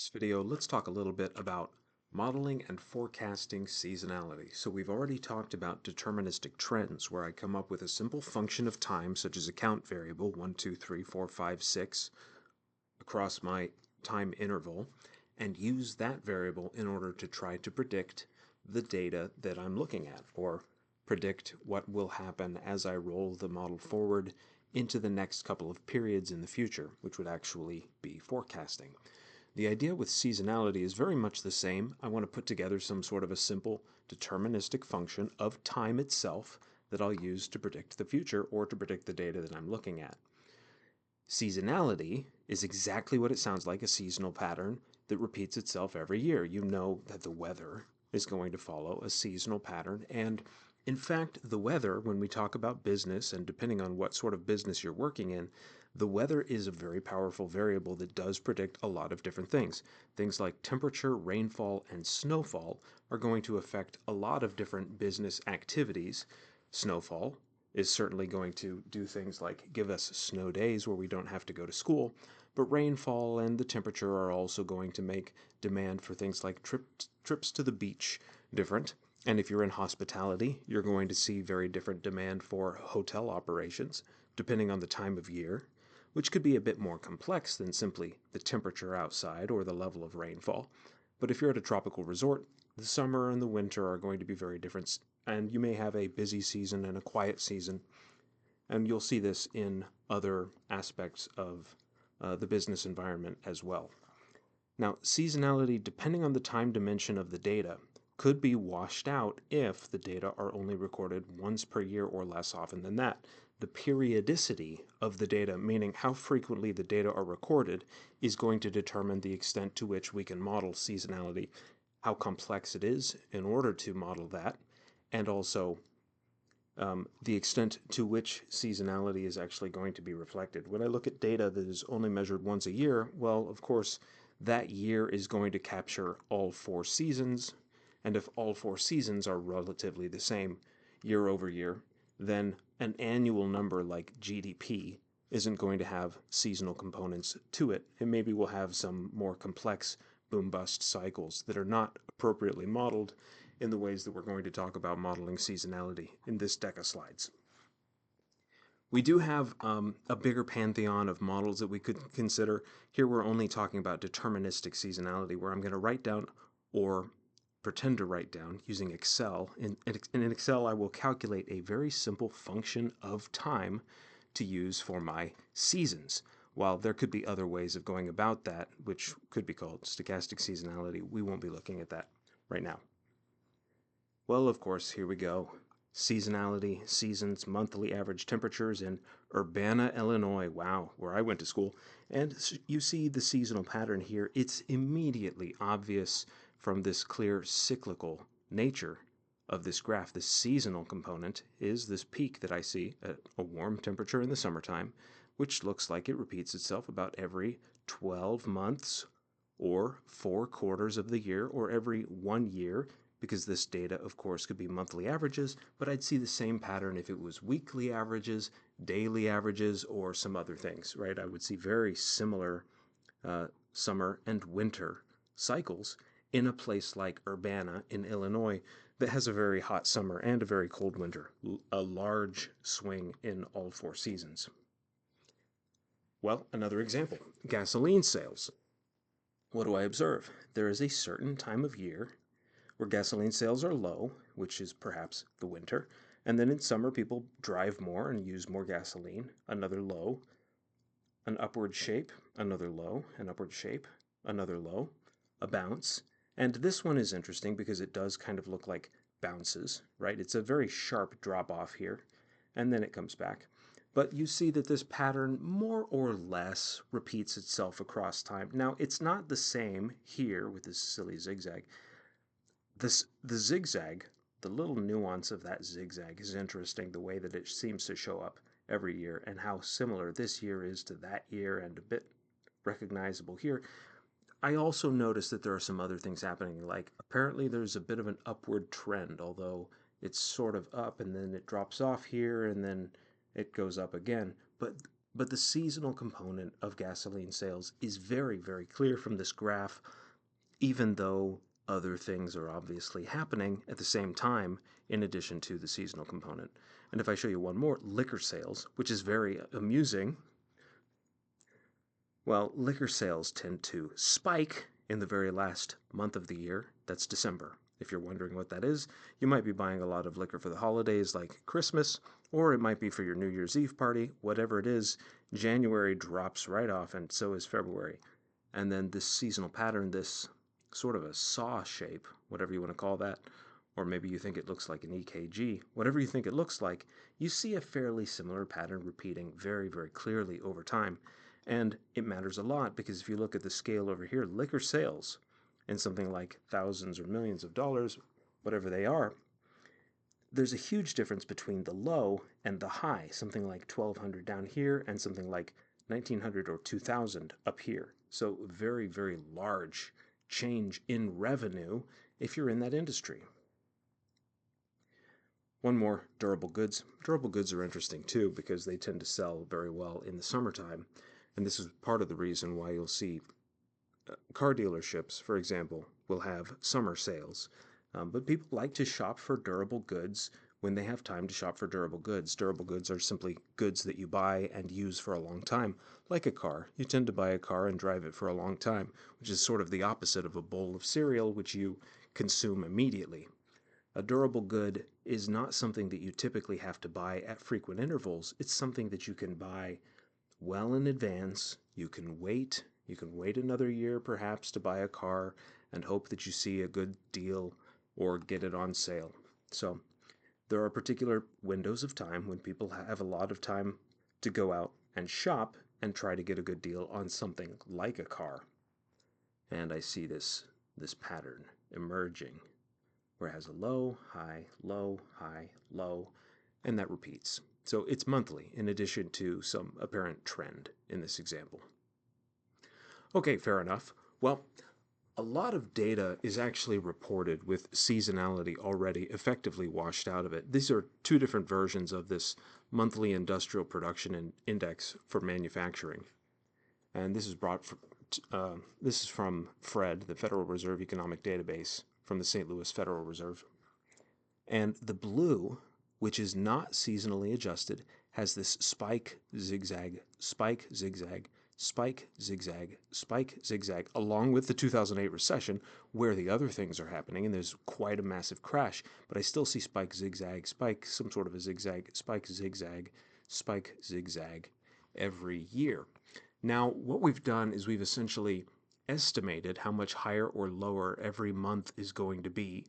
This video, let's talk a little bit about modeling and forecasting seasonality. So we've already talked about deterministic trends, where I come up with a simple function of time, such as a count variable, 1, 2, 3, 4, 5, 6, across my time interval, and use that variable in order to try to predict the data that I'm looking at, or predict what will happen as I roll the model forward into the next couple of periods in the future, which would actually be forecasting. The idea with seasonality is very much the same. I want to put together some sort of a simple deterministic function of time itself that I'll use to predict the future or to predict the data that I'm looking at. Seasonality is exactly what it sounds like, a seasonal pattern that repeats itself every year. You know that the weather is going to follow a seasonal pattern, and in fact, the weather, when we talk about business, and depending on what sort of business you're working in, the weather is a very powerful variable that does predict a lot of different things. Things like temperature, rainfall, and snowfall are going to affect a lot of different business activities. Snowfall is certainly going to do things like give us snow days where we don't have to go to school, but rainfall and the temperature are also going to make demand for things like trips to the beach different. And if you're in hospitality, you're going to see very different demand for hotel operations, depending on the time of year, which could be a bit more complex than simply the temperature outside or the level of rainfall. But if you're at a tropical resort, the summer and the winter are going to be very different, and you may have a busy season and a quiet season, and you'll see this in other aspects of the business environment as well. Now, seasonality, depending on the time dimension of the data, could be washed out if the data are only recorded once per year or less often than that. The periodicity of the data, meaning how frequently the data are recorded, is going to determine the extent to which we can model seasonality, how complex it is in order to model that, and also the extent to which seasonality is actually going to be reflected. When I look at data that is only measured once a year, well, of course, that year is going to capture all 4 seasons, and if all 4 seasons are relatively the same year over year, then an annual number like GDP isn't going to have seasonal components to it. And maybe we'll have some more complex boom-bust cycles that are not appropriately modeled in the ways that we're going to talk about modeling seasonality in this deck of slides. We do have a bigger pantheon of models that we could consider. Here we're only talking about deterministic seasonality, where I'm going to write down or pretend to write down using Excel. In Excel, I will calculate a very simple function of time to use for my seasons. While there could be other ways of going about that, which could be called stochastic seasonality, we won't be looking at that right now. Well, of course, here we go. Seasonality, seasons, monthly average temperatures in Urbana, Illinois. Wow, where I went to school. And you see the seasonal pattern here. It's immediately obvious from this clear cyclical nature of this graph. The seasonal component is this peak that I see at a warm temperature in the summertime, which looks like it repeats itself about every 12 months or 4 quarters of the year or every 1 year, because this data, of course, could be monthly averages, but I'd see the same pattern if it was weekly averages, daily averages, or some other things, right? I would see very similar summer and winter cycles in a place like Urbana in Illinois that has a very hot summer and a very cold winter, a large swing in all 4 seasons. Well, another example, gasoline sales. What do I observe? There is a certain time of year where gasoline sales are low, which is perhaps the winter, and then in summer people drive more and use more gasoline, another low, an upward shape, another low, an upward shape, another low, a bounce. And this one is interesting because it does kind of look like bounces, right? It's a very sharp drop off here, and then it comes back. But you see that this pattern more or less repeats itself across time. Now, it's not the same here with this silly zigzag. The zigzag, the little nuance of that zigzag is interesting, the way that it seems to show up every year and how similar this year is to that year and a bit recognizable here. I also noticed that there are some other things happening, like apparently there's a bit of an upward trend, although it's sort of up and then it drops off here and then it goes up again. But But the seasonal component of gasoline sales is very, very clear from this graph, even though other things are obviously happening at the same time in addition to the seasonal component. And if I show you one more, liquor sales, which is very amusing, well, liquor sales tend to spike in the very last month of the year. That's December. If you're wondering what that is, you might be buying a lot of liquor for the holidays like Christmas, or it might be for your New Year's Eve party. Whatever it is, January drops right off, and so is February. And then this seasonal pattern, this sort of a saw shape, whatever you want to call that, or maybe you think it looks like an EKG, whatever you think it looks like, you see a fairly similar pattern repeating very, very clearly over time. And it matters a lot because if you look at the scale over here, liquor sales in something like thousands or millions of dollars, whatever they are, there's a huge difference between the low and the high, something like 1200 down here and something like 1900 or 2000 up here. So very, very large change in revenue if you're in that industry. One more, durable goods. Durable goods are interesting too because they tend to sell very well in the summertime. And this is part of the reason why you'll see car dealerships, for example, will have summer sales. But people like to shop for durable goods when they have time to shop for durable goods. Durable goods are simply goods that you buy and use for a long time, like a car. You tend to buy a car and drive it for a long time, which is sort of the opposite of a bowl of cereal, which you consume immediately. A durable good is not something that you typically have to buy at frequent intervals. It's something that you can buy well in advance. You can wait. You can wait another year perhaps to buy a car and hope that you see a good deal or get it on sale. So there are particular windows of time when people have a lot of time to go out and shop and try to get a good deal on something like a car. And I see this pattern emerging where it has a low, high, low, high, low, and that repeats. So it's monthly in addition to some apparent trend in this example. Okay, fair enough. Well, a lot of data is actually reported with seasonality already effectively washed out of it. These are two different versions of this monthly industrial production index for manufacturing. And this is this is from FRED, the Federal Reserve Economic Database from the St. Louis Federal Reserve. And the blue, which is not seasonally adjusted, has this spike, zigzag, spike, zigzag, spike, zigzag, spike, zigzag, along with the 2008 recession, where the other things are happening, and there's quite a massive crash. But I still see spike, zigzag, spike, some sort of a zigzag, spike, zigzag, spike, zigzag every year. Now, what we've done is we've essentially estimated how much higher or lower every month is going to be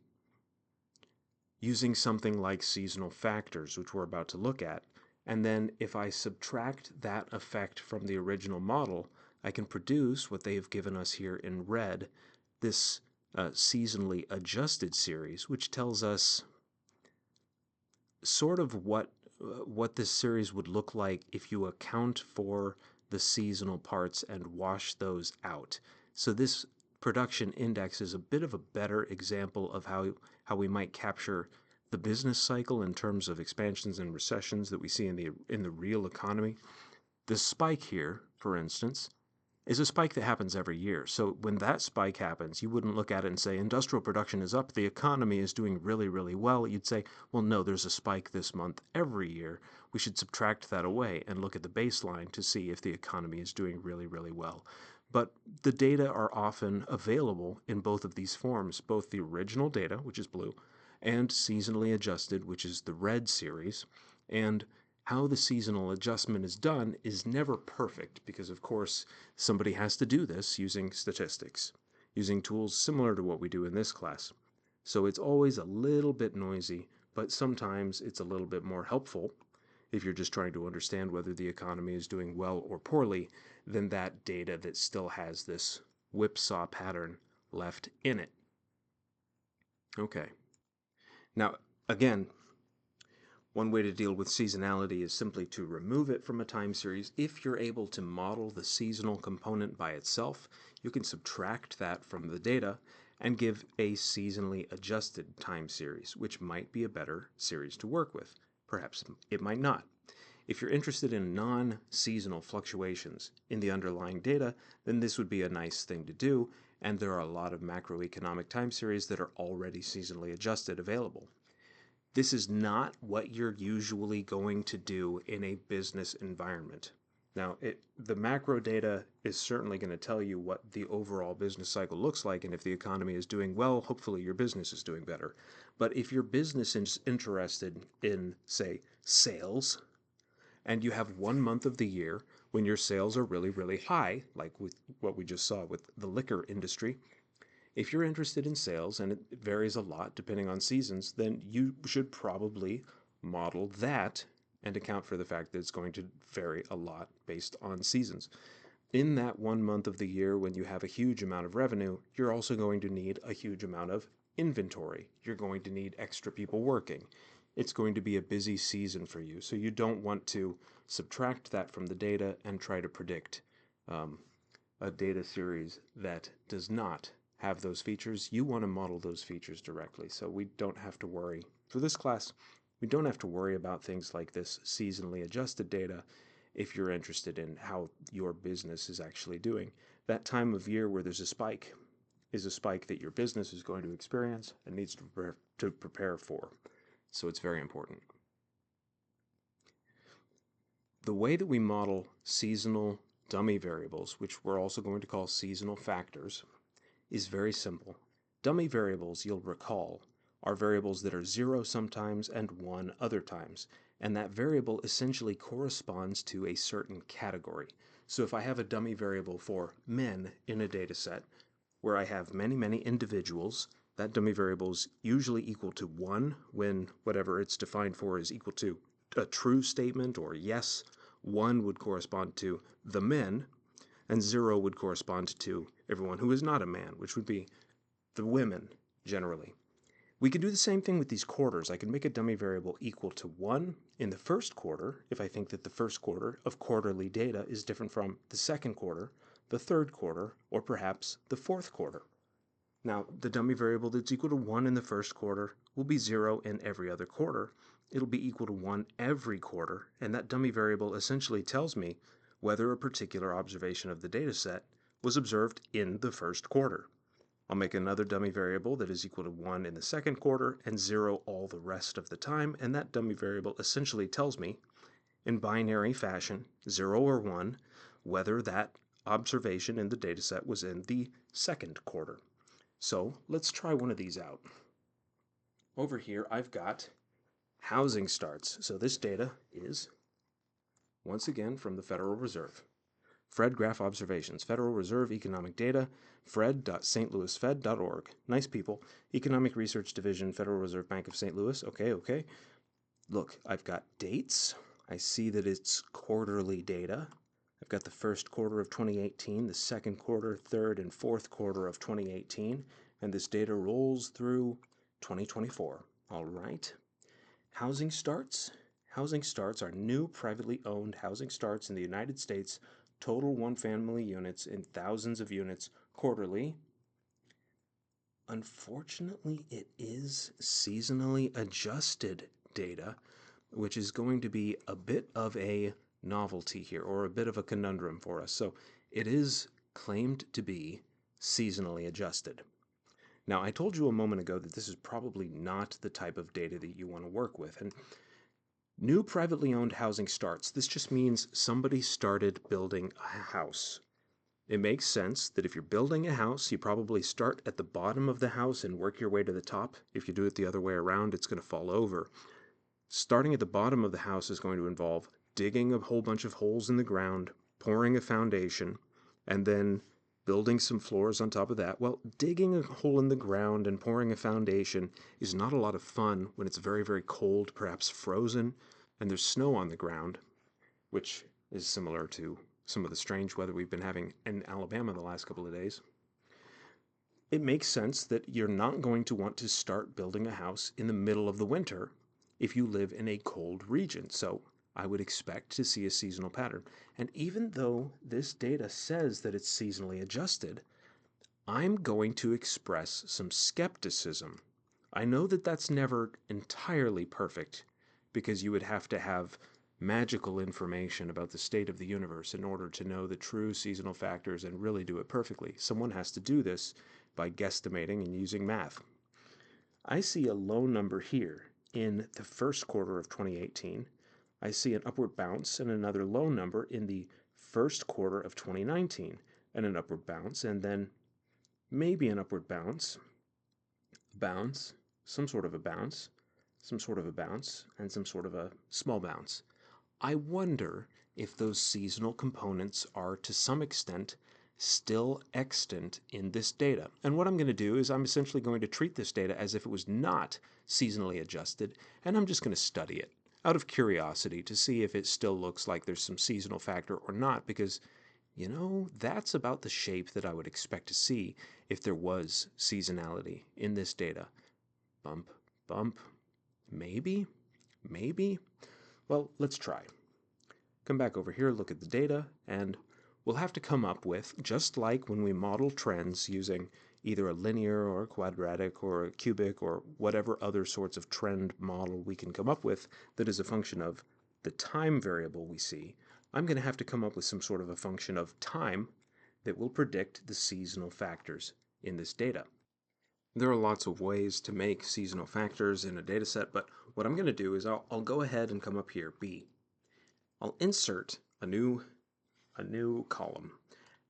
using something like seasonal factors, which we're about to look at. And then if I subtract that effect from the original model, I can produce what they have given us here in red, this seasonally adjusted series, which tells us sort of what this series would look like if you account for the seasonal parts and wash those out. So this production index is a bit of a better example of how we might capture the business cycle in terms of expansions and recessions that we see in the real economy. This spike here, for instance, is a spike that happens every year. So when that spike happens, you wouldn't look at it and say industrial production is up, the economy is doing really, really well. You'd say, well, no, there's a spike this month every year. We should subtract that away and look at the baseline to see if the economy is doing really, really well. But the data are often available in both of these forms, both the original data, which is blue, and seasonally adjusted, which is the red series. And how the seasonal adjustment is done is never perfect because, of course, somebody has to do this using statistics, using tools similar to what we do in this class. So it's always a little bit noisy, but sometimes it's a little bit more helpful if you're just trying to understand whether the economy is doing well or poorly than that data that still has this whipsaw pattern left in it. Okay. Now, again, one way to deal with seasonality is simply to remove it from a time series. If you're able to model the seasonal component by itself, you can subtract that from the data and give a seasonally adjusted time series, which might be a better series to work with. Perhaps it might not. If you're interested in non-seasonal fluctuations in the underlying data, then this would be a nice thing to do, and there are a lot of macroeconomic time series that are already seasonally adjusted available. This is not what you're usually going to do in a business environment. Now, the macro data is certainly going to tell you what the overall business cycle looks like, and if the economy is doing well, hopefully your business is doing better. But if your business is interested in, say, sales, and you have 1 month of the year when your sales are really, really high, like with what we just saw with the liquor industry, if you're interested in sales, and it varies a lot depending on seasons, then you should probably model that and account for the fact that it's going to vary a lot based on seasons. In that 1 month of the year when you have a huge amount of revenue, you're also going to need a huge amount of inventory. You're going to need extra people working. It's going to be a busy season for you, so you don't want to subtract that from the data and try to predict a data series that does not have those features. You want to model those features directly, so we don't have to worry. For this class, we don't have to worry about things like this seasonally adjusted data if you're interested in how your business is actually doing. That time of year where there's a spike is a spike that your business is going to experience and needs to prepare for. So it's very important. The way that we model seasonal dummy variables, which we're also going to call seasonal factors, is very simple. Dummy variables, you'll recall, are variables that are 0 sometimes and 1 other times, and that variable essentially corresponds to a certain category. So if I have a dummy variable for men in a data set where I have many, many individuals, that dummy variable is usually equal to 1 when whatever it's defined for is equal to a true statement or yes. 1 would correspond to the men, and 0 would correspond to everyone who is not a man, which would be the women generally. We can do the same thing with these quarters. I can make a dummy variable equal to 1 in the first quarter if I think that the first quarter of quarterly data is different from the second quarter, the third quarter, or perhaps the fourth quarter. Now, the dummy variable that's equal to 1 in the first quarter will be 0 in every other quarter. It'll be equal to 1 every quarter, and that dummy variable essentially tells me whether a particular observation of the data set was observed in the first quarter. I'll make another dummy variable that is equal to 1 in the second quarter and 0 all the rest of the time, and that dummy variable essentially tells me, in binary fashion, 0 or 1, whether that observation in the data set was in the second quarter. So let's try one of these out. Over here I've got housing starts. So this data is, once again, from the Federal Reserve. Fred Graph Observations, Federal Reserve Economic Data, fred.stlouisfed.org. Nice people. Economic Research Division, Federal Reserve Bank of St. Louis. Okay. Look, I've got dates. I see that it's quarterly data. I've got the first quarter of 2018, the second quarter, third, and fourth quarter of 2018, and this data rolls through 2024. All right. Housing starts. Housing starts are new privately owned housing starts in the United States, total one-family units in thousands of units quarterly. Unfortunately, it is seasonally adjusted data, which is going to be a bit of a novelty here, or a bit of a conundrum for us. So it is claimed to be seasonally adjusted. Now, I told you a moment ago that this is probably not the type of data that you want to work with. And new privately owned housing starts, this just means somebody started building a house. It makes sense that if you're building a house, you probably start at the bottom of the house and work your way to the top. If you do it the other way around, it's going to fall over. Starting at the bottom of the house is going to involve digging a whole bunch of holes in the ground, pouring a foundation, and then building some floors on top of that. Well, digging a hole in the ground and pouring a foundation is not a lot of fun when it's very, very cold, perhaps frozen, and there's snow on the ground, which is similar to some of the strange weather we've been having in Alabama the last couple of days. It makes sense that you're not going to want to start building a house in the middle of the winter if you live in a cold region. So I would expect to see a seasonal pattern. And even though this data says that it's seasonally adjusted, I'm going to express some skepticism. I know that that's never entirely perfect because you would have to have magical information about the state of the universe in order to know the true seasonal factors and really do it perfectly. Someone has to do this by guesstimating and using math. I see a low number here in the first quarter of 2018. I see an upward bounce and another low number in the first quarter of 2019, and an upward bounce, and then maybe an upward bounce, some sort of a bounce, some sort of a bounce, and some sort of a small bounce. I wonder if those seasonal components are to some extent still extant in this data. And what I'm going to do is I'm essentially going to treat this data as if it was not seasonally adjusted, and I'm just going to study it out of curiosity to see if it still looks like there's some seasonal factor or not, because that's about the shape that I would expect to see if there was seasonality in this data. Bump, bump, maybe, maybe. Well, let's try. Come back over here, look at the data, and we'll have to come up with, just like when we model trends using either a linear or a quadratic or a cubic or whatever other sorts of trend model we can come up with that is a function of the time variable we see, I'm going to have to come up with some sort of a function of time that will predict the seasonal factors in this data. There are lots of ways to make seasonal factors in a data set, but what I'm going to do is I'll go ahead and come up here, B. I'll insert a new column,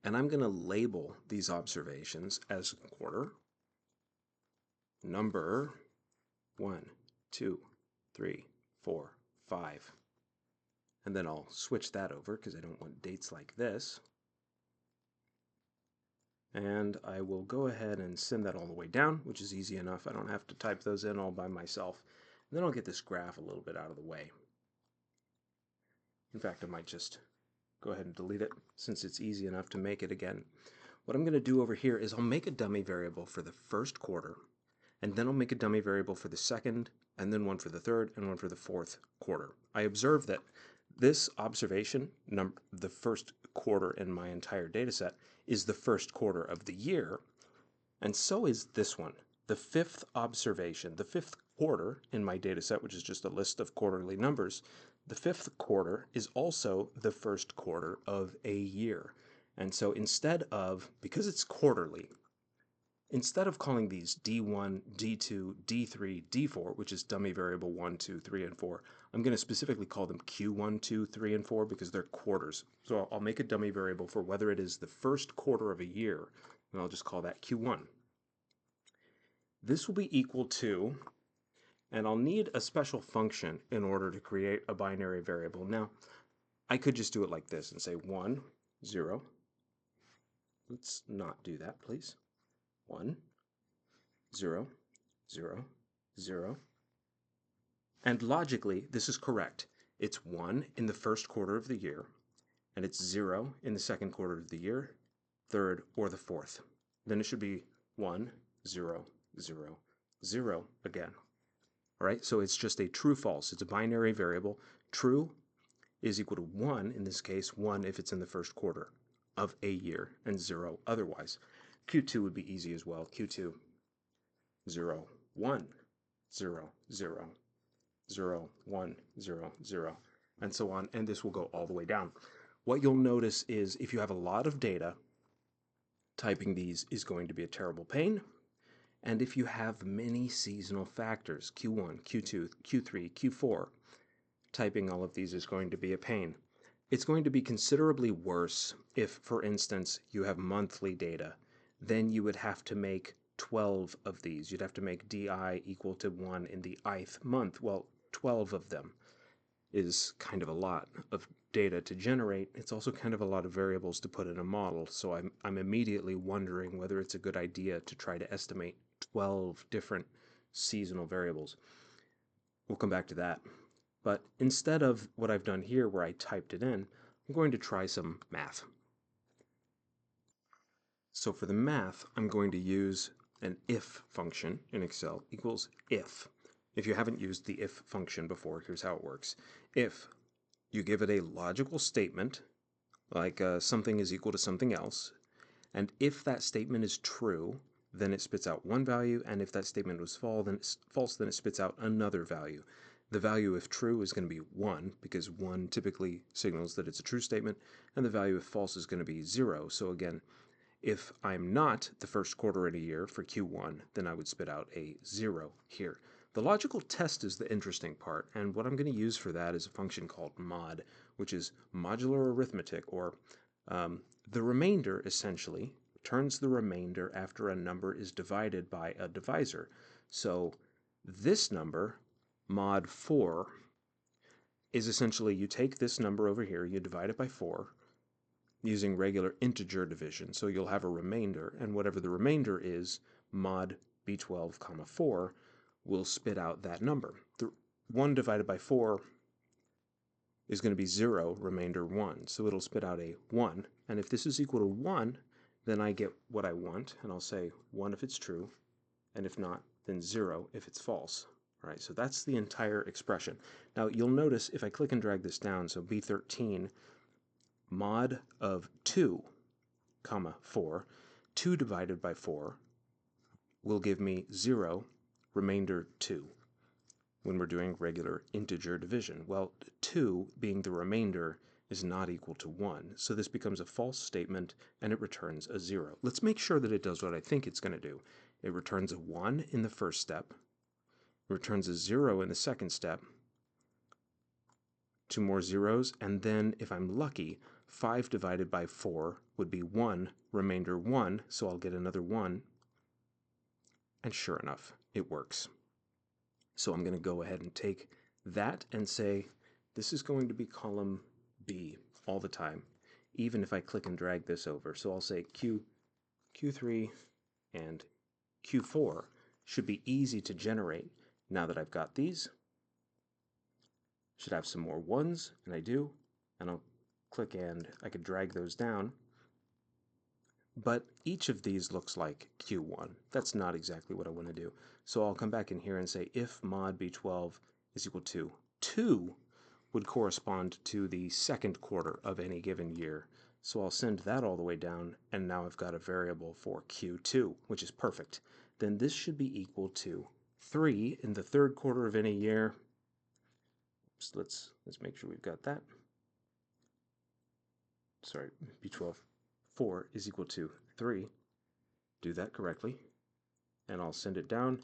and I'm going to label these observations as quarter, number 1, 2, 3, 4, 5. And then I'll switch that over because I don't want dates like this. And I will go ahead and send that all the way down, which is easy enough. I don't have to type those in all by myself. And then I'll get this graph a little bit out of the way. In fact, I might just go ahead and delete it since it's easy enough to make it again. What I'm going to do over here is I'll make a dummy variable for the first quarter, and then I'll make a dummy variable for the second, and then one for the third, and one for the fourth quarter. I observe that this observation, the first quarter in my entire data set, is the first quarter of the year, and so is this one. The fifth observation, the fifth quarter in my data set, which is just a list of quarterly numbers, the fifth quarter is also the first quarter of a year. And so because it's quarterly, instead of calling these D1, D2, D3, D4, which is dummy variable 1, 2, 3, and 4, I'm going to specifically call them Q1, 2, 3, and 4 because they're quarters. So I'll make a dummy variable for whether it is the first quarter of a year, and I'll just call that Q1. This will be equal to, and I'll need a special function in order to create a binary variable. Now, I could just do it like this and say 1, 0. Let's not do that, please. 1, 0, 0, 0. And logically, this is correct. It's 1 in the first quarter of the year, and it's 0 in the second quarter of the year, third, or the fourth. Then it should be 1, 0, 0, 0 again. All right, so it's just a true-false. It's a binary variable. True is equal to 1, in this case, 1 if it's in the first quarter of a year, and 0 otherwise. Q2 would be easy as well. Q2, 0, 1, 0, 0, 0, 1, 0, 0, and so on, and this will go all the way down. What you'll notice is if you have a lot of data, typing these is going to be a terrible pain. And if you have many seasonal factors, Q1, Q2, Q3, Q4, typing all of these is going to be a pain. It's going to be considerably worse if, for instance, you have monthly data. Then you would have to make 12 of these. You'd have to make DI equal to 1 in the ith month. Well, 12 of them is kind of a lot of data to generate. It's also kind of a lot of variables to put in a model, so I'm immediately wondering whether it's a good idea to try to estimate 12 different seasonal variables. We'll come back to that. But instead of what I've done here where I typed it in, I'm going to try some math. So for the math, I'm going to use an if function in Excel equals if. If you haven't used the if function before, here's how it works. If you give it a logical statement, like something is equal to something else, and if that statement is true, then it spits out one value, and if that statement was false, then it spits out another value. The value if true is going to be 1, because 1 typically signals that it's a true statement, and the value if false is going to be 0. So again, if I'm not the first quarter in a year for Q1, then I would spit out a 0 here. The logical test is the interesting part, and what I'm going to use for that is a function called mod, which is modular arithmetic, or the remainder essentially returns the remainder after a number is divided by a divisor. So this number, mod 4, is essentially you take this number over here, you divide it by 4, using regular integer division. So you'll have a remainder, and whatever the remainder is, mod b12 comma 4 will spit out that number. The 1 divided by 4 is going to be 0, remainder 1. So it'll spit out a 1. And if this is equal to 1, then I get what I want, and I'll say 1 if it's true, and if not, then 0 if it's false. All right, so that's the entire expression. Now you'll notice if I click and drag this down, so b13, mod of 2, comma 4, 2 divided by 4 will give me 0, remainder 2, when we're doing regular integer division. Well, 2 being the remainder is not equal to 1, so this becomes a false statement and it returns a 0. Let's make sure that it does what I think it's going to do. It returns a 1 in the first step, returns a 0 in the second step, 2 more zeros, and then if I'm lucky, 5 divided by 4 would be 1, remainder 1, so I'll get another 1, and sure enough, it works. So I'm going to go ahead and take that and say this is going to be column B all the time, even if I click and drag this over. So I'll say Q3 and Q4 should be easy to generate now that I've got these. Should have some more 1s, and I do, and I'll click and I could drag those down. But each of these looks like Q1. That's not exactly what I want to do. So I'll come back in here and say if mod B12 is equal to 2 would correspond to the second quarter of any given year. So I'll send that all the way down, and now I've got a variable for Q2, which is perfect. Then this should be equal to 3 in the third quarter of any year. So let's make sure we've got that. Sorry, B12. 4 is equal to 3. Do that correctly. And I'll send it down.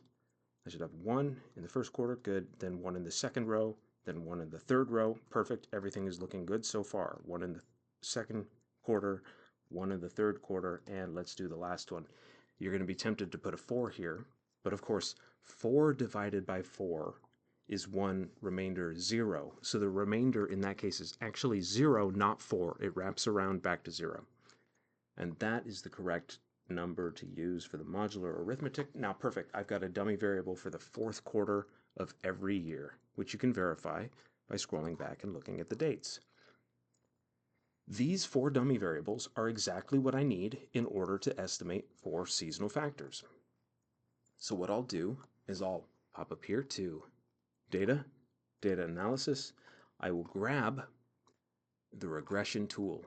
I should have 1 in the first quarter, good. Then 1 in the second row, then 1 in the third row, perfect. Everything is looking good so far. 1 in the second quarter, 1 in the third quarter, and let's do the last one. You're going to be tempted to put a 4 here, but of course, 4 divided by 4 is 1, remainder 0. So the remainder in that case is actually 0, not 4. It wraps around back to 0. And that is the correct number to use for the modular arithmetic. Now, perfect. I've got a dummy variable for the fourth quarter of every year, which you can verify by scrolling back and looking at the dates. These 4 dummy variables are exactly what I need in order to estimate 4 seasonal factors. So what I'll do is I'll pop up here to Data, Data Analysis. I will grab the regression tool.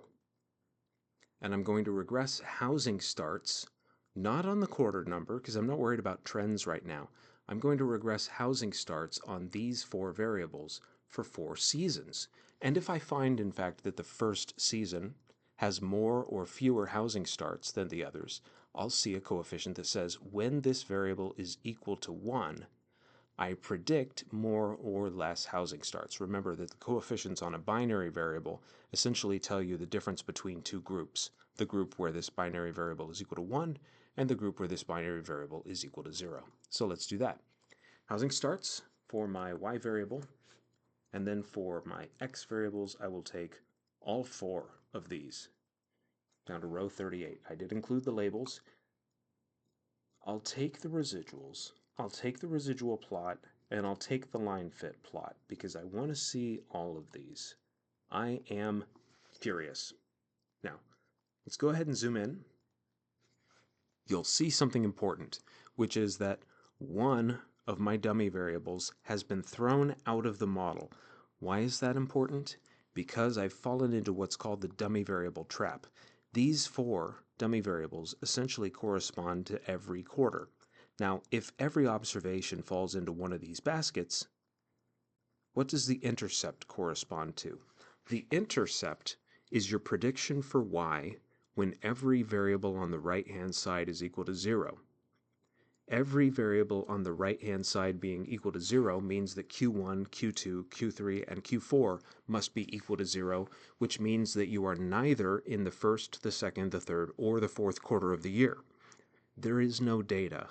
And I'm going to regress housing starts, not on the quarter number, because I'm not worried about trends right now. I'm going to regress housing starts on these 4 variables for 4 seasons. And if I find, in fact, that the first season has more or fewer housing starts than the others, I'll see a coefficient that says when this variable is equal to 1, I predict more or less housing starts. Remember that the coefficients on a binary variable essentially tell you the difference between 2 groups. The group where this binary variable is equal to 1 and the group where this binary variable is equal to 0. So let's do that. Housing starts for my y variable, and then for my x variables I will take all 4 of these down to row 38. I did include the labels. I'll take the residuals. I'll take the residual plot, and I'll take the line fit plot because I want to see all of these. I am curious. Now, let's go ahead and zoom in. You'll see something important, which is that one of my dummy variables has been thrown out of the model. Why is that important? Because I've fallen into what's called the dummy variable trap. These 4 dummy variables essentially correspond to every quarter. Now, if every observation falls into one of these baskets, What does the intercept correspond to? The intercept is your prediction for y when every variable on the right-hand side is equal to 0. Every variable on the right-hand side being equal to 0 means that Q1, Q2, Q3, and Q4 must be equal to 0, which means that you are neither in the first, the second, the third, or the fourth quarter of the year. There is no data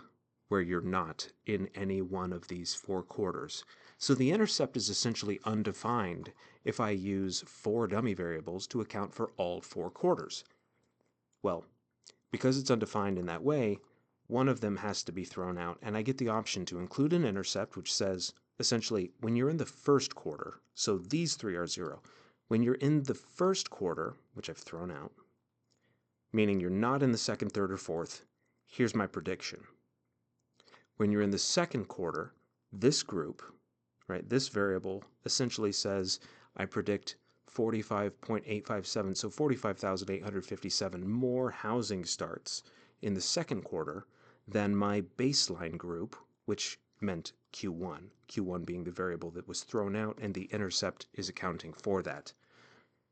where you're not in any one of these 4 quarters. So the intercept is essentially undefined if I use 4 dummy variables to account for all 4 quarters. Well, because it's undefined in that way, one of them has to be thrown out, and I get the option to include an intercept which says, essentially, when you're in the first quarter, so these 3 are 0. When you're in the first quarter, which I've thrown out, meaning you're not in the second, third, or fourth, here's my prediction. When you're in the second quarter, this group, right, this variable essentially says I predict 45.857, so 45,857 more housing starts in the second quarter than my baseline group, which meant Q1, Q1 being the variable that was thrown out, and the intercept is accounting for that.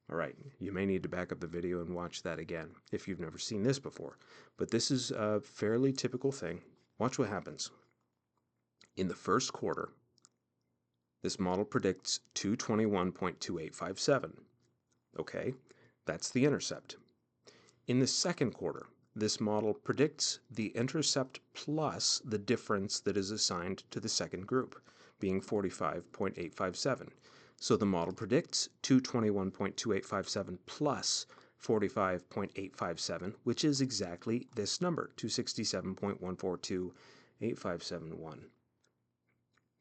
All right, you may need to back up the video and watch that again if you've never seen this before, but this is a fairly typical thing. Watch what happens. In the first quarter, this model predicts 221.2857. Okay, that's the intercept. In the second quarter, this model predicts the intercept plus the difference that is assigned to the second group, being 45.857. So the model predicts 221.2857 plus 45.857, which is exactly this number, 267.1428571,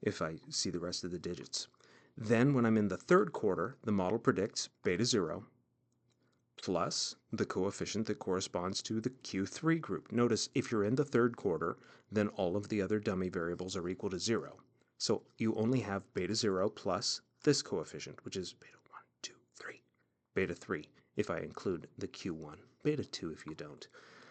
if I see the rest of the digits. Then when I'm in the third quarter, the model predicts beta 0 plus the coefficient that corresponds to the Q3 group. Notice if you're in the third quarter, then all of the other dummy variables are equal to 0. So you only have beta 0 plus this coefficient, which is beta 1, 2, 3. Beta 3 if I include the Q1. Beta 2 if you don't.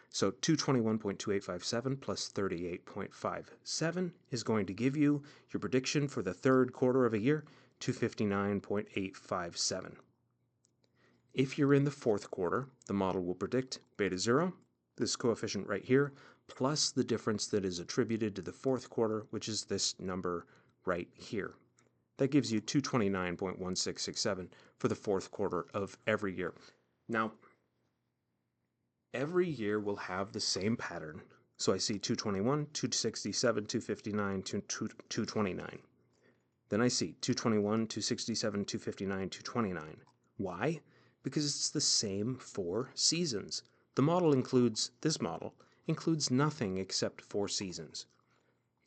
So 221.2857 plus 38.57 is going to give you your prediction for the third quarter of a year, 259.857. If you're in the fourth quarter, the model will predict beta 0, this coefficient right here, plus the difference that is attributed to the fourth quarter, which is this number right here. That gives you 229.1667 for the fourth quarter of every year. Now, every year will have the same pattern. So I see 221, 267, 259, 229. Then I see 221, 267, 259, 229. Why? Because it's the same 4 seasons. The model includes, this model includes nothing except 4 seasons.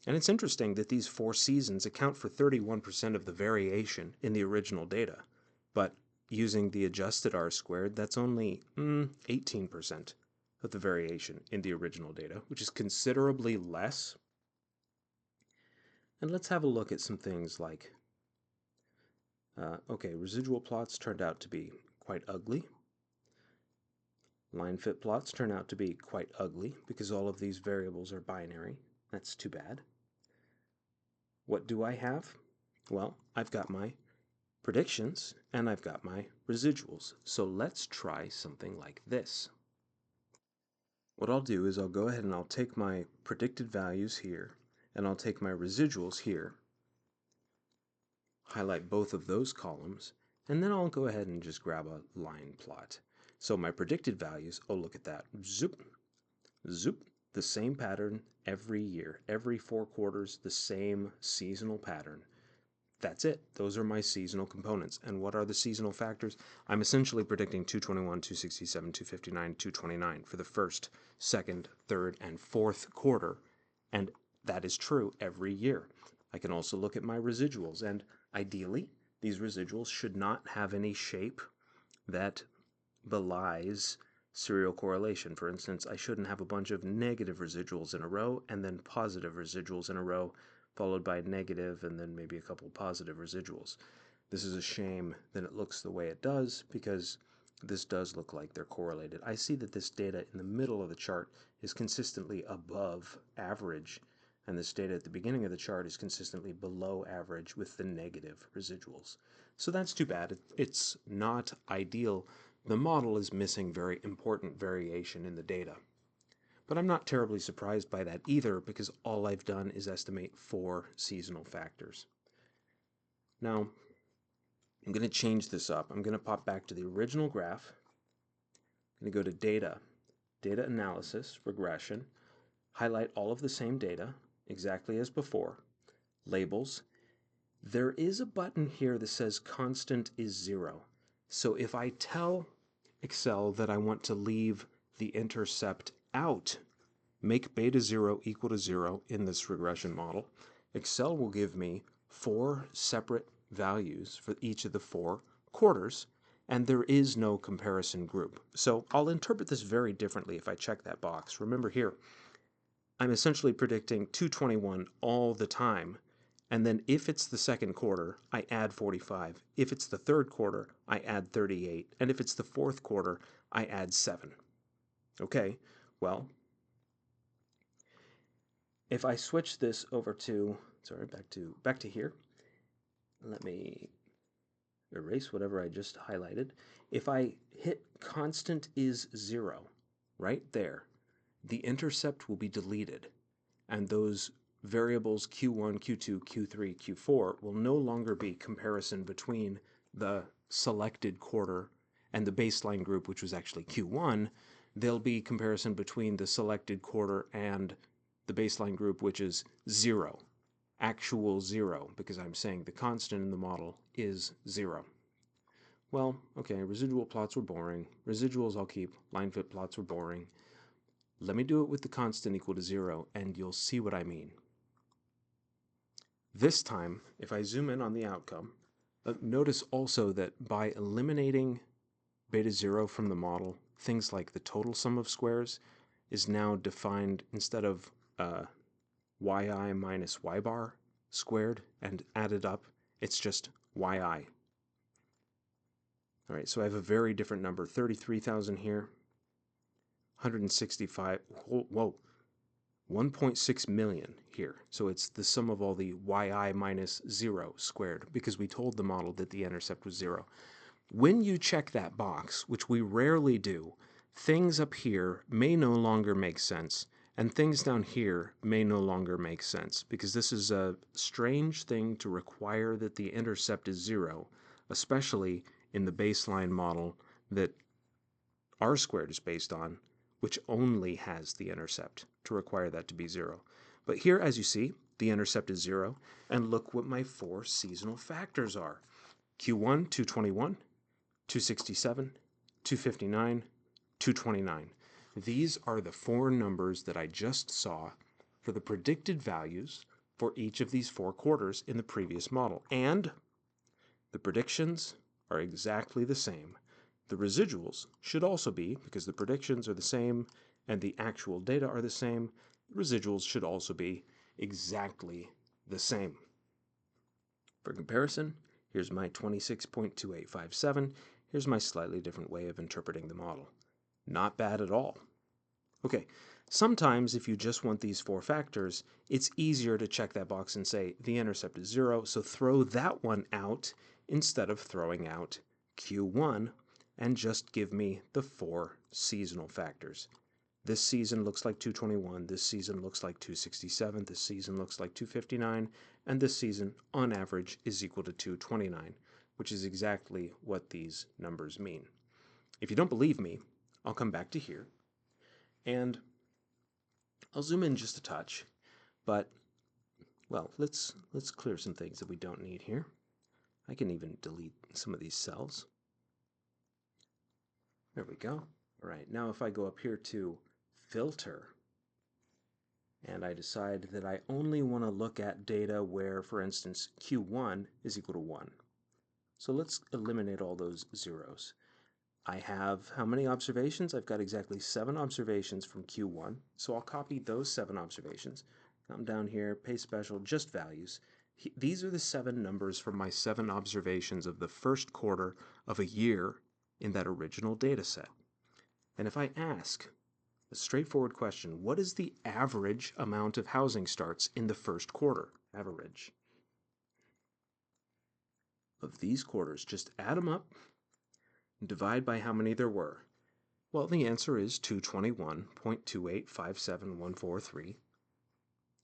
And it's interesting that these 4 seasons account for 31% of the variation in the original data. But using the adjusted R-squared, that's only 18% of the variation in the original data, which is considerably less. And let's have a look at some things like, okay, residual plots turned out to be quite ugly. Line fit plots turn out to be quite ugly because all of these variables are binary. That's too bad. What do I have? Well, I've got my predictions and I've got my residuals. So let's try something like this. What I'll do is I'll go ahead and I'll take my predicted values here and I'll take my residuals here, highlight both of those columns, and then I'll go ahead and just grab a line plot. So my predicted values, oh look at that, zoop, zoop, the same pattern every year, every 4 quarters, the same seasonal pattern. That's it. Those are my seasonal components. And what are the seasonal factors? I'm essentially predicting 221, 267, 259, 229 for the first, second, third, and fourth quarter. And that is true every year. I can also look at my residuals, and ideally, these residuals should not have any shape that belies serial correlation. For instance, I shouldn't have a bunch of negative residuals in a row and then positive residuals in a row, followed by negative and then maybe a couple positive residuals. This is a shame that it looks the way it does because this does look like they're correlated. I see that this data in the middle of the chart is consistently above average and this data at the beginning of the chart is consistently below average with the negative residuals. So that's too bad. It's not ideal. The model is missing very important variation in the data. But I'm not terribly surprised by that either, because all I've done is estimate 4 seasonal factors. Now, I'm going to change this up. I'm going to pop back to the original graph. I'm going to go to Data, Data Analysis, Regression, highlight all of the same data, exactly as before, labels. There is a button here that says constant is 0. So if I tell Excel that I want to leave the intercept out, make beta 0 equal to 0 in this regression model, Excel will give me 4 separate values for each of the 4 quarters, and there is no comparison group. So I'll interpret this very differently if I check that box. Remember here, I'm essentially predicting 221 all the time, and then if it's the second quarter, I add 45. If it's the third quarter, I add 38. And if it's the fourth quarter, I add 7. Okay, well, if I switch this over to, back to here, let me erase whatever I just highlighted. If I hit constant is 0, right there, the intercept will be deleted, and those variables Q1, Q2, Q3, Q4 will no longer be comparison between the selected quarter and the baseline group, which was actually Q1. They'll be comparison between the selected quarter and the baseline group, which is 0, actual 0, because I'm saying the constant in the model is 0. Well, okay, residual plots were boring. Residuals I'll keep. Line fit plots were boring. Let me do it with the constant equal to 0, and you'll see what I mean. This time, if I zoom in on the outcome, notice also that by eliminating beta 0 from the model, things like the total sum of squares is now defined instead of yi minus y bar squared and added up, it's just yi. All right, so I have a very different number, 33,000 here, 165, whoa, 1.6 million here. So it's the sum of all the yi minus 0 squared, because we told the model that the intercept was 0. When you check that box, which we rarely do, things up here may no longer make sense, and things down here may no longer make sense, because this is a strange thing to require that the intercept is 0, especially in the baseline model that r squared is based on, which only has the intercept, to require that to be 0. But here, as you see, the intercept is 0, and look what my 4 seasonal factors are. Q1, 221, 267, 259, 229. These are the 4 numbers that I just saw for the predicted values for each of these 4 quarters in the previous model. And the predictions are exactly the same. The residuals should also be, because the predictions are the same and the actual data are the same, the residuals should also be exactly the same. For comparison, here's my 26.2857. Here's my slightly different way of interpreting the model. Not bad at all. Okay, sometimes if you just want these 4 factors, it's easier to check that box and say the intercept is 0, so throw that one out instead of throwing out Q1, and just give me the 4 seasonal factors. This season looks like 221, this season looks like 267, this season looks like 259, and this season, on average, is equal to 229, which is exactly what these numbers mean. If you don't believe me, I'll come back to here, and I'll zoom in just a touch, but, well, let's clear some things that we don't need here. I can even delete some of these cells. There we go. All right, now if I go up here to Filter, and I decide that I only want to look at data where, for instance, Q1 is equal to 1. So let's eliminate all those zeros. I have how many observations? I've got exactly 7 observations from Q1, so I'll copy those 7 observations. Come down here, paste special, just values. These are the 7 numbers from my 7 observations of the first quarter of a year in that original data set. And if I ask A straightforward question. What is the average amount of housing starts in the first quarter? Average of these quarters. Just add them up and divide by how many there were. Well, the answer is 221.2857143.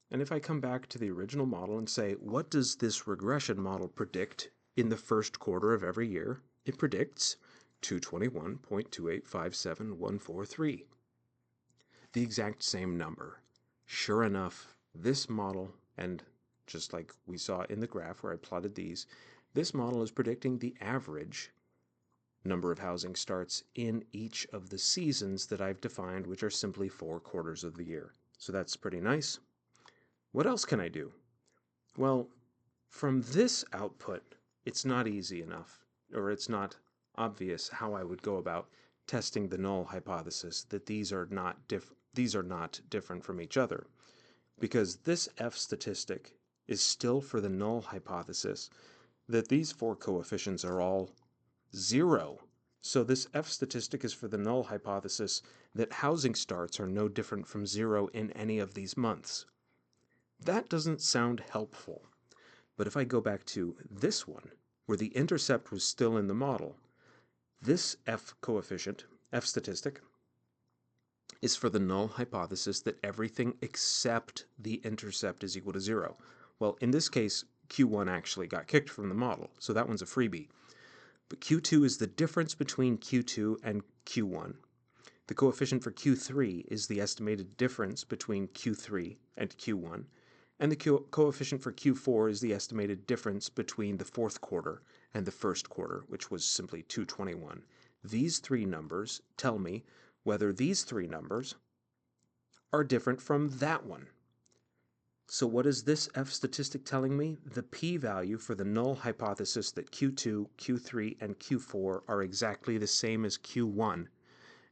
And if I come back to the original model and say, what does this regression model predict in the first quarter of every year? It predicts 221.2857143. The exact same number. Sure enough, this model, and just like we saw in the graph where I plotted these, this model is predicting the average number of housing starts in each of the seasons that I've defined, which are simply 4 quarters of the year. So that's pretty nice. What else can I do? Well, from this output, it's not easy enough, or it's not obvious how I would go about testing the null hypothesis that these are not different from each other, because this F statistic is still for the null hypothesis that these 4 coefficients are all 0. So this F statistic is for the null hypothesis that housing starts are no different from 0 in any of these months. That doesn't sound helpful. But if I go back to this one, where the intercept was still in the model, this F coefficient, F statistic, is for the null hypothesis that everything except the intercept is equal to 0. Well, in this case, Q1 actually got kicked from the model, so that one's a freebie. But Q2 is the difference between Q2 and Q1. The coefficient for Q3 is the estimated difference between Q3 and Q1. And the coefficient for Q4 is the estimated difference between the fourth quarter and the first quarter, which was simply 221. These 3 numbers tell me whether these 3 numbers are different from that one. So what is this F statistic telling me? The p-value for the null hypothesis that Q2, Q3, and Q4 are exactly the same as Q1.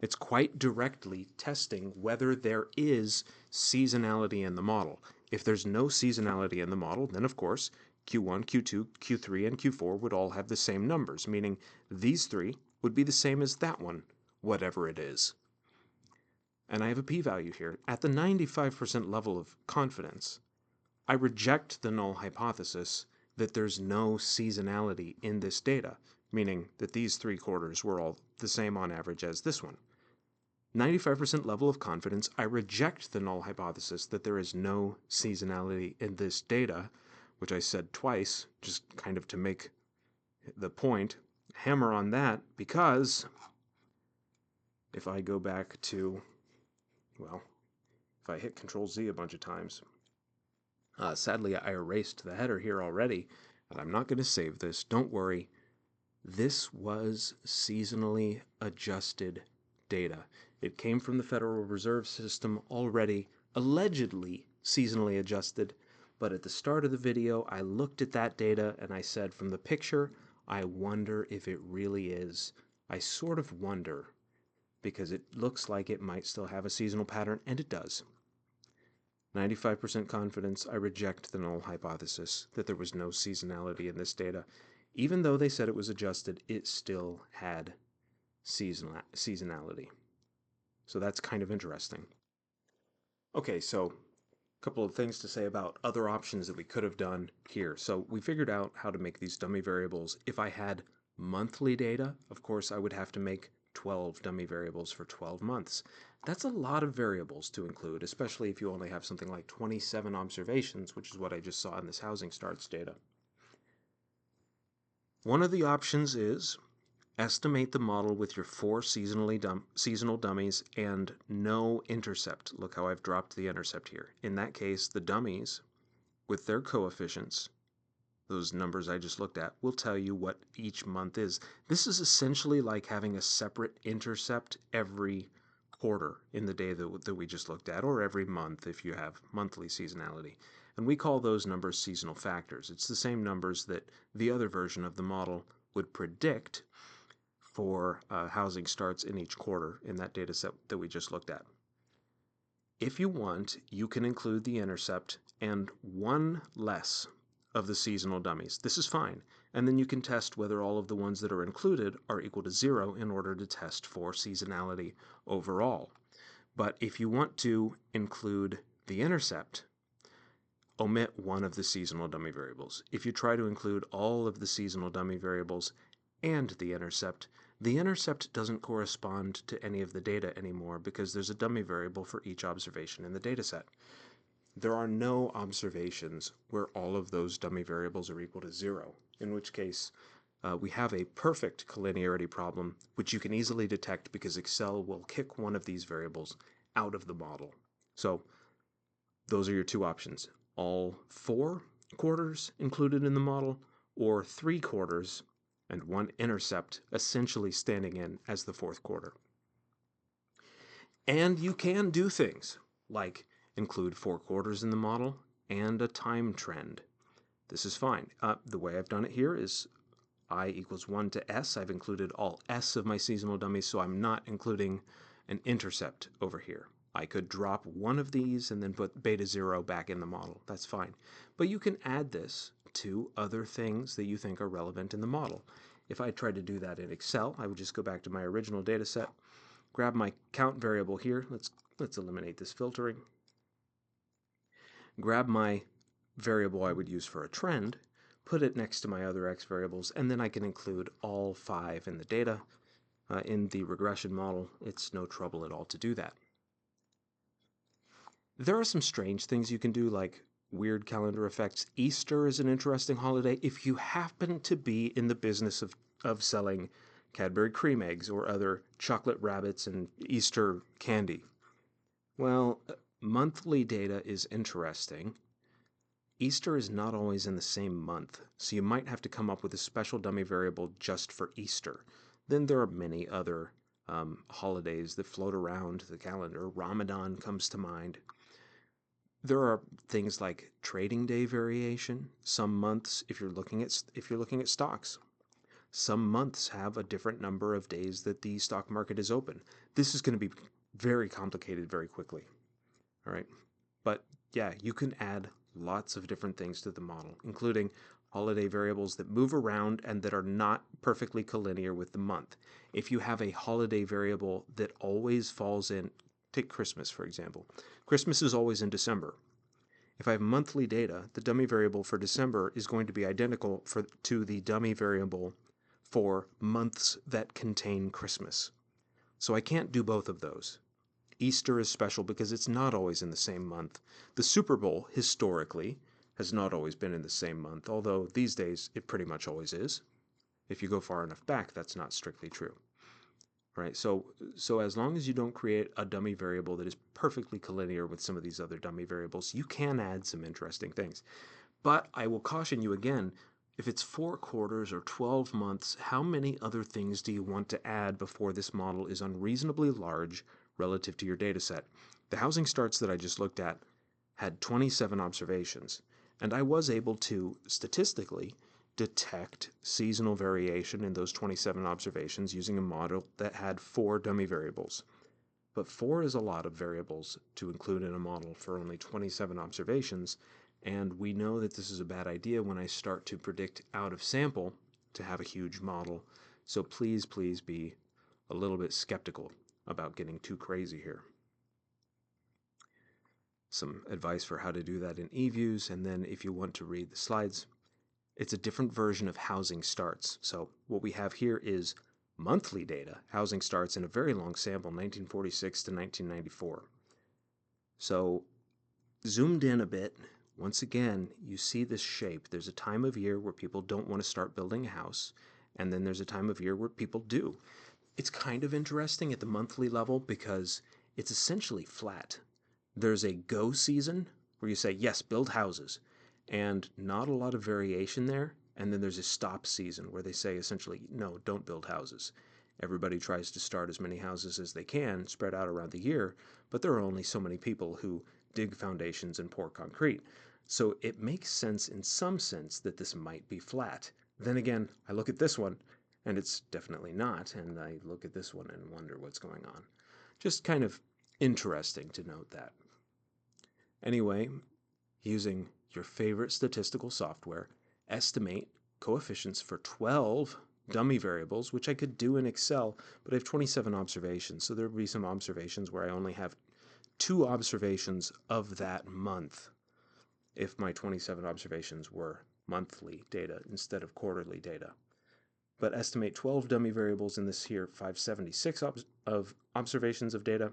It's quite directly testing whether there is seasonality in the model. If there's no seasonality in the model, then of course Q1, Q2, Q3, and Q4 would all have the same numbers, meaning these 3 would be the same as that one, whatever it is. And I have a p-value here. At the 95% level of confidence, I reject the null hypothesis that there's no seasonality in this data, meaning that these 3 quarters were all the same on average as this one. 95% level of confidence, I reject the null hypothesis that there is no seasonality in this data, which I said twice, just kind of to make the point, hammer on that, because if I go back to, well, if I hit Control-Z a bunch of times, sadly I erased the header here already, and I'm not going to save this, don't worry. This was seasonally adjusted data. It came from the Federal Reserve System already, allegedly seasonally adjusted, but at the start of the video I looked at that data and I said, from the picture, I wonder if it really is. I sort of wonder, because it looks like it might still have a seasonal pattern, and it does. 95% confidence, I reject the null hypothesis that there was no seasonality in this data. Even though they said it was adjusted, it still had seasonality. So that's kind of interesting. Okay, so a couple of things to say about other options that we could have done here. So we figured out how to make these dummy variables. If I had monthly data, of course, I would have to make 12 dummy variables for 12 months. That's a lot of variables to include, especially if you only have something like 27 observations, which is what I just saw in this housing starts data. One of the options is estimate the model with your 4 seasonal dummies and no intercept. Look how I've dropped the intercept here. In that case, the dummies, with their coefficients, those numbers I just looked at, will tell you what each month is. This is essentially like having a separate intercept every quarter in the day that we just looked at, or every month if you have monthly seasonality. And we call those numbers seasonal factors. It's the same numbers that the other version of the model would predict for housing starts in each quarter in that data set that we just looked at. If you want, you can include the intercept and 1 less of the seasonal dummies. This is fine. And then you can test whether all of the ones that are included are equal to 0 in order to test for seasonality overall. But if you want to include the intercept, omit one of the seasonal dummy variables. If you try to include all of the seasonal dummy variables and the intercept doesn't correspond to any of the data anymore because there's a dummy variable for each observation in the data set. There are no observations where all of those dummy variables are equal to 0, in which case we have a perfect collinearity problem, which you can easily detect because Excel will kick one of these variables out of the model. So those are your two options. All 4 quarters included in the model, or 3 quarters and 1 intercept essentially standing in as the 4th quarter. And you can do things like include 4 quarters in the model and a time trend. This is fine. The way I've done it here is I equals 1 to S. I've included all S of my seasonal dummies, so I'm not including an intercept over here. I could drop one of these and then put beta 0 back in the model. That's fine. But you can add this to other things that you think are relevant in the model. If I tried to do that in Excel, I would just go back to my original data set, grab my count variable here. Let's eliminate this filtering. Grab my variable I would use for a trend, put it next to my other X variables, and then I can include all 5 in the data. In the regression model, it's no trouble at all to do that. There are some strange things you can do, like weird calendar effects. Easter is an interesting holiday if you happen to be in the business of selling Cadbury cream eggs or other chocolate rabbits and Easter candy. Well, monthly data is interesting. Easter is not always in the same month, so you might have to come up with a special dummy variable just for Easter. Then there are many other holidays that float around the calendar. Ramadan comes to mind. There are things like trading day variation. Some months, if you're looking at stocks, some months have a different number of days that the stock market is open. This is going to be very complicated very quickly. All right, but yeah, you can add lots of different things to the model, including holiday variables that move around and that are not perfectly collinear with the month. If you have a holiday variable that always falls in, take Christmas for example. Christmas is always in December. If I have monthly data, the dummy variable for December is going to be identical to the dummy variable for months that contain Christmas. So I can't do both of those. Easter is special because it's not always in the same month. The Super Bowl, historically, has not always been in the same month, although these days it pretty much always is. If you go far enough back, that's not strictly true. Right? So as long as you don't create a dummy variable that is perfectly collinear with some of these other dummy variables, you can add some interesting things. But I will caution you again, if it's 4 quarters or 12 months, how many other things do you want to add before this model is unreasonably large relative to your data set? The housing starts that I just looked at had 27 observations, and I was able to statistically detect seasonal variation in those 27 observations using a model that had 4 dummy variables. But 4 is a lot of variables to include in a model for only 27 observations, and we know that this is a bad idea when I start to predict out of sample to have a huge model. So please be a little bit skeptical about getting too crazy here. Some advice for how to do that in eViews, and then if you want to read the slides, it's a different version of housing starts. So what we have here is monthly data, housing starts in a very long sample, 1946 to 1994. So zoomed in a bit, once again, you see this shape. There's a time of year where people don't want to start building a house, and then there's a time of year where people do. It's kind of interesting at the monthly level because it's essentially flat. There's a go season where you say, yes, build houses, and not a lot of variation there. And then there's a stop season where they say essentially, no, don't build houses. Everybody tries to start as many houses as they can, spread out around the year, but there are only so many people who dig foundations and pour concrete. So it makes sense in some sense that this might be flat. Then again, I look at this one, and it's definitely not, and I look at this one and wonder what's going on. Just kind of interesting to note that. Anyway, using your favorite statistical software, estimate coefficients for 12 dummy variables, which I could do in Excel, but I have 27 observations, so there will be some observations where I only have 2 observations of that month if my 27 observations were monthly data instead of quarterly data. But estimate 12 dummy variables in this here 576 of observations of data,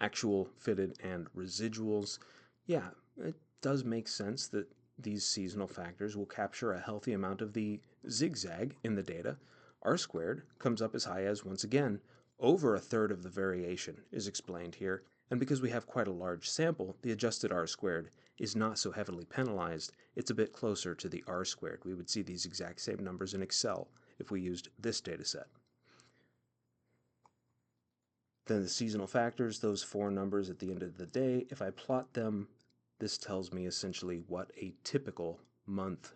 actual, fitted, and residuals. Yeah, it does make sense that these seasonal factors will capture a healthy amount of the zigzag in the data. R squared comes up as high as, once again, over a third of the variation is explained here, and because we have quite a large sample, the adjusted R squared is not so heavily penalized. It's a bit closer to the R squared. We would see these exact same numbers in Excel if we used this data set. Then the seasonal factors, those 4 numbers at the end of the day, if I plot them, this tells me essentially what a typical month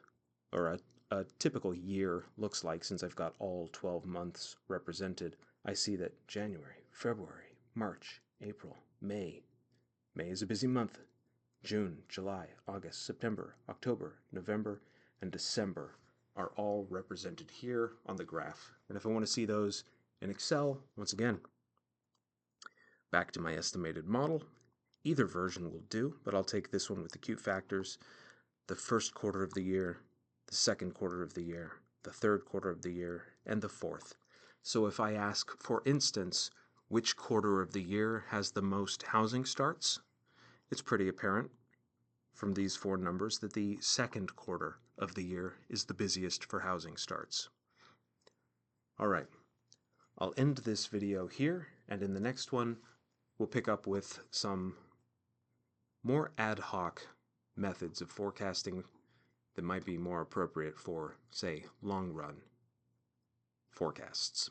or a typical year looks like. Since I've got all 12 months represented, I see that January, February, March, April, May. May is a busy month. June, July, August, September, October, November, and December are all represented here on the graph. And if I want to see those in Excel, once again, back to my estimated model. Either version will do, but I'll take this one with the cute factors. The first quarter of the year, the second quarter of the year, the third quarter of the year, and the fourth. So if I ask, for instance, which quarter of the year has the most housing starts, it's pretty apparent from these 4 numbers that the second quarter of the year is the busiest for housing starts. All right, I'll end this video here, and in the next one, we'll pick up with some more ad hoc methods of forecasting that might be more appropriate for, say, long-run forecasts.